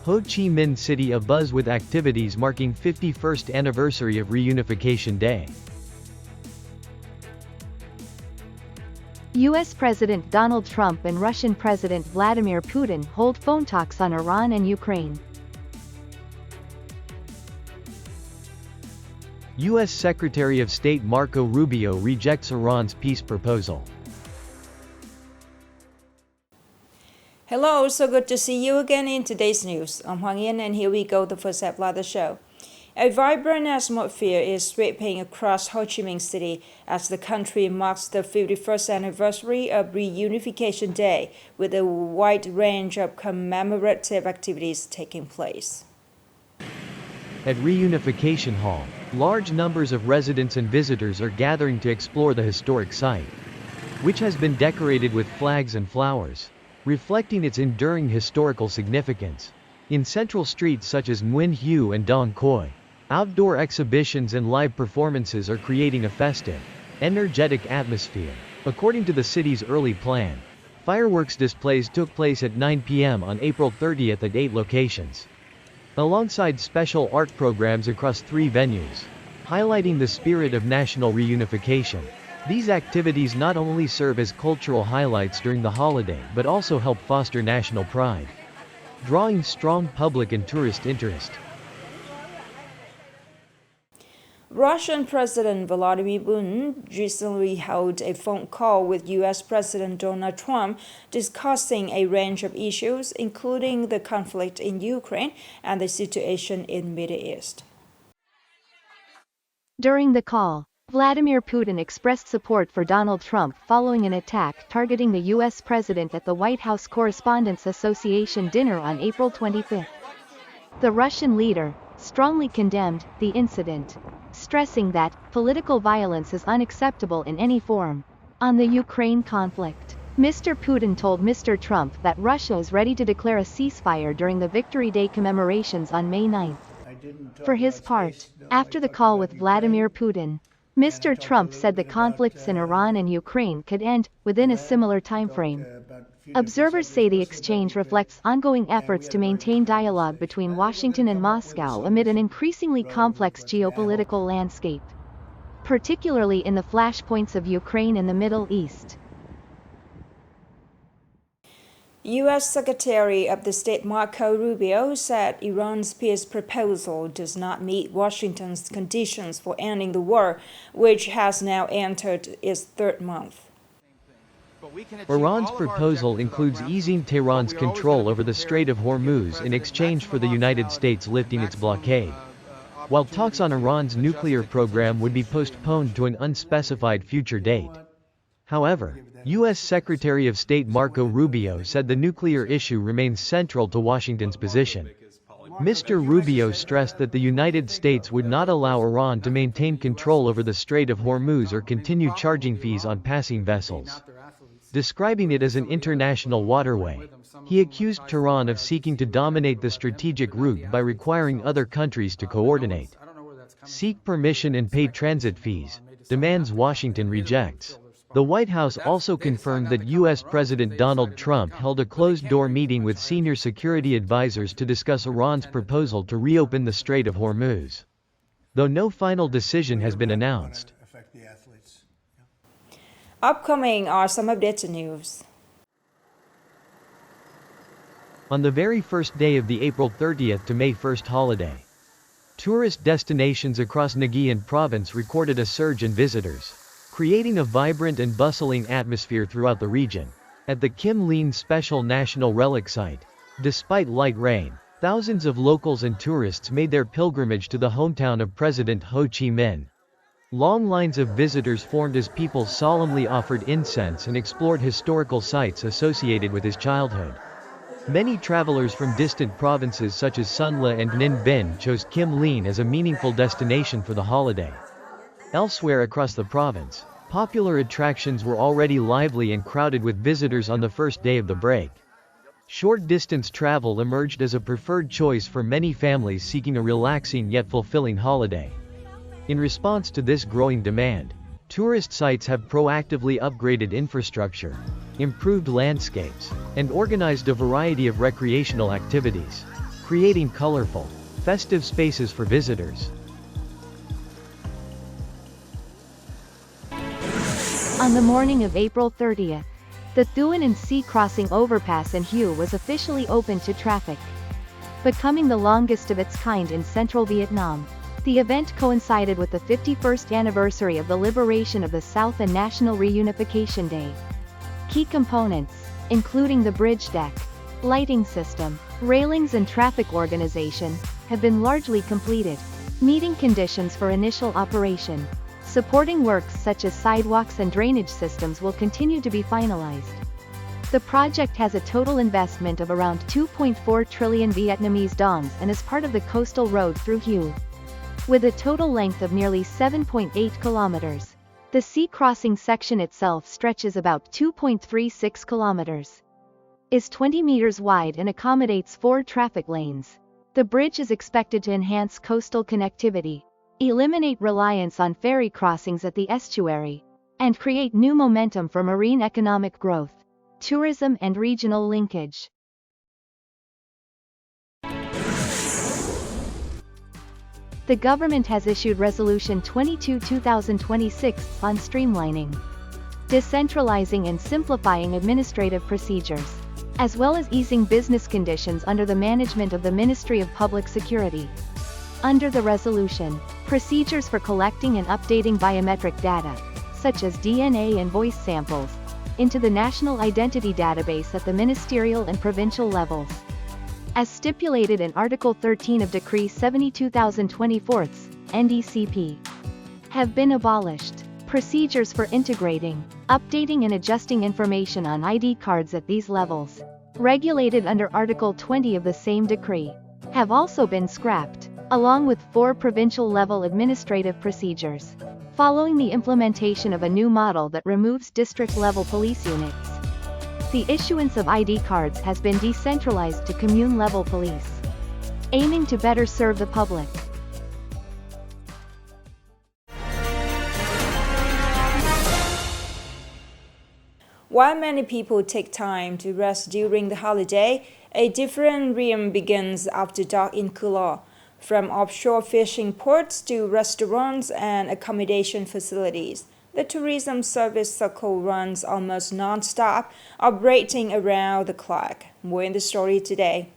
Ho Chi Minh City abuzz with activities marking 51st anniversary of Reunification Day. U.S. President Donald Trump and Russian President Vladimir Putin hold phone talks on Iran and Ukraine. U.S. Secretary of State Marco Rubio rejects Iran's peace proposal. Hello, so good to see you again in today's news. I'm Hoàng Yên, and here we go, the first half of the show. A vibrant atmosphere is sweeping across Ho Chi Minh City as the country marks the 51st anniversary of Reunification Day, with a wide range of commemorative activities taking place. At Reunification Hall, large numbers of residents and visitors are gathering to explore the historic site, which has been decorated with flags and flowers, reflecting its enduring historical significance. In central streets such as Nguyen Hue and Dong Khoi, outdoor exhibitions and live performances are creating a festive, energetic atmosphere. According to the city's early plan, fireworks displays took place at 9 p.m. on April 30th at 8 locations, alongside special art programs across 3 venues, highlighting the spirit of national reunification. These activities not only serve as cultural highlights during the holiday but also help foster national pride, drawing strong public and tourist interest. Russian President Vladimir Putin recently held a phone call with U.S. President Donald Trump discussing a range of issues, including the conflict in Ukraine and the situation in the Middle East. During the call, Vladimir Putin expressed support for Donald Trump following an attack targeting the U.S. president at the White House Correspondents' Association dinner on April 25. The Russian leader strongly condemned the incident, stressing that political violence is unacceptable in any form. On the Ukraine conflict, Mr. Putin told Mr. Trump that Russia is ready to declare a ceasefire during the Victory Day commemorations on May 9. For his part, after the call with Vladimir Putin, Mr. Trump said the conflicts in Iran and Ukraine could end within a similar timeframe. Observers say the exchange reflects ongoing efforts to maintain dialogue between Washington and Moscow amid an increasingly complex geopolitical landscape, particularly in the flashpoints of Ukraine and the Middle East. U.S. Secretary of the State Marco Rubio said Iran's peace proposal does not meet Washington's conditions for ending the war, which has now entered its 3rd month. Iran's proposal includes easing Tehran's control over the Strait of Hormuz in exchange for the United States lifting its blockade, while talks on Iran's nuclear program would be postponed to an unspecified future date. However, U.S. Secretary of State Marco Rubio said the nuclear issue remains central to Washington's position. Mr. Rubio stressed that the United States would not allow Iran to maintain control over the Strait of Hormuz or continue charging fees on passing vessels, describing it as an international waterway. He accused Tehran of seeking to dominate the strategic route by requiring other countries to coordinate, seek permission and pay transit fees, demands Washington rejects. The White House also confirmed that U.S. President Donald Trump held a closed-door meeting with senior security advisors to discuss Iran's proposal to reopen the Strait of Hormuz, though no final decision has been announced. Upcoming are some updated news. On the very first day of the April 30th to May 1st holiday, tourist destinations across Nghệ An province recorded a surge in visitors, creating a vibrant and bustling atmosphere throughout the region. At the Kim Leen Special National Relic Site, despite light rain, thousands of locals and tourists made their pilgrimage to the hometown of President Ho Chi Minh. Long lines of visitors formed as people solemnly offered incense and explored historical sites associated with his childhood. Many travelers from distant provinces such as Son La and Ninh Binh chose Kim Leen as a meaningful destination for the holiday. Elsewhere across the province, popular attractions were already lively and crowded with visitors on the first day of the break. Short-distance travel emerged as a preferred choice for many families seeking a relaxing yet fulfilling holiday. In response to this growing demand, tourist sites have proactively upgraded infrastructure, improved landscapes, and organized a variety of recreational activities. creating colorful, festive spaces for visitors. On the morning of April 30th, the Truyen Sea crossing overpass in Hue was officially opened to traffic. Becoming the longest of its kind in central Vietnam, the event coincided with the 51st anniversary of the liberation of the South and National Reunification Day. Key components, including the bridge deck, lighting system, railings and traffic organization, have been largely completed, meeting conditions for initial operation. Supporting works such as sidewalks and drainage systems will continue to be finalized. The project has a total investment of around 2.4 trillion Vietnamese dongs and is part of the coastal road through Hue. With a total length of nearly 7.8 kilometers, the sea crossing section itself stretches about 2.36 kilometers, is 20 meters wide and accommodates 4 traffic lanes. The bridge is expected to enhance coastal connectivity, eliminate reliance on ferry crossings at the estuary, and create new momentum for marine economic growth, tourism and regional linkage. The government has issued Resolution 22/2026 on streamlining, decentralizing and simplifying administrative procedures, as well as easing business conditions under the management of the Ministry of Public Security. Under the resolution, procedures for collecting and updating biometric data, such as DNA and voice samples, into the National Identity Database at the ministerial and provincial levels, as stipulated in Article 13 of Decree 72/2024, NDCP, have been abolished. Procedures for integrating, updating and adjusting information on ID cards at these levels, regulated under Article 20 of the same decree, have also been scrapped, along with 4 provincial-level administrative procedures, following the implementation of a new model that removes district-level police units. The issuance of ID cards has been decentralized to commune-level police, aiming to better serve the public. While many people take time to rest during the holiday, a different rhythm begins after dark in Cua Lo. From offshore fishing ports to restaurants and accommodation facilities, the tourism service circle runs almost non-stop, operating around the clock. More in the story today.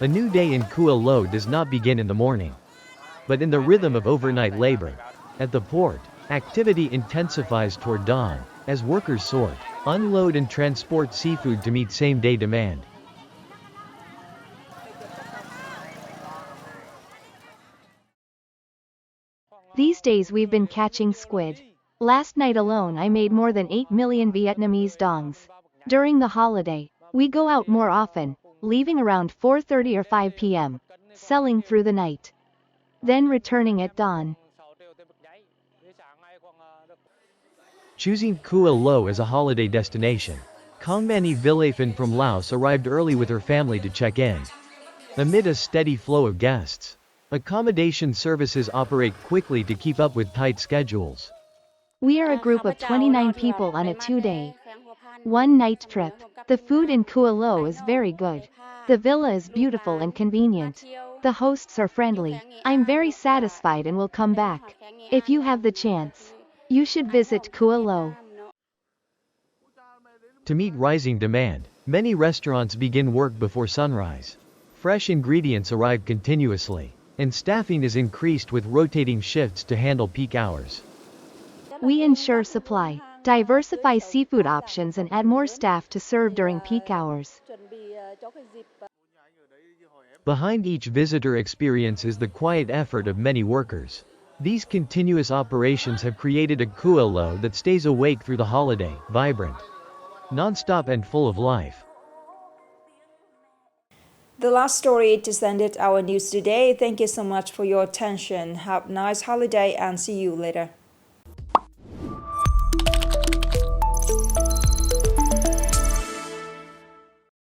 A new day in Cua Lo does not begin in the morning, but in the rhythm of overnight labor. At the port, activity intensifies toward dawn, as workers sort, unload and transport seafood to meet same-day demand. These days we've been catching squid. Last night alone I made more than 8 million Vietnamese dongs. During the holiday, we go out more often, leaving around 4:30 or 5 p.m., selling through the night, then returning at dawn. Choosing Cua Lo as a holiday destination, Kongmani Villafin from Laos arrived early with her family to check in. Amid a steady flow of guests, accommodation services operate quickly to keep up with tight schedules. We are a group of 29 people on a 2-day, 1-night trip. The food in Cua Lo is very good. The villa is beautiful and convenient. The hosts are friendly. I'm very satisfied and will come back. If you have the chance, you should visit Cua Lo. To meet rising demand, many restaurants begin work before sunrise. Fresh ingredients arrive continuously, and staffing is increased with rotating shifts to handle peak hours. We ensure supply, diversify seafood options and add more staff to serve during peak hours. Behind each visitor experience is the quiet effort of many workers. These continuous operations have created a Cua Lo that stays awake through the holiday, vibrant, non-stop and full of life. The last story just ended our news today. Thank you so much for your attention. Have a nice holiday and see you later.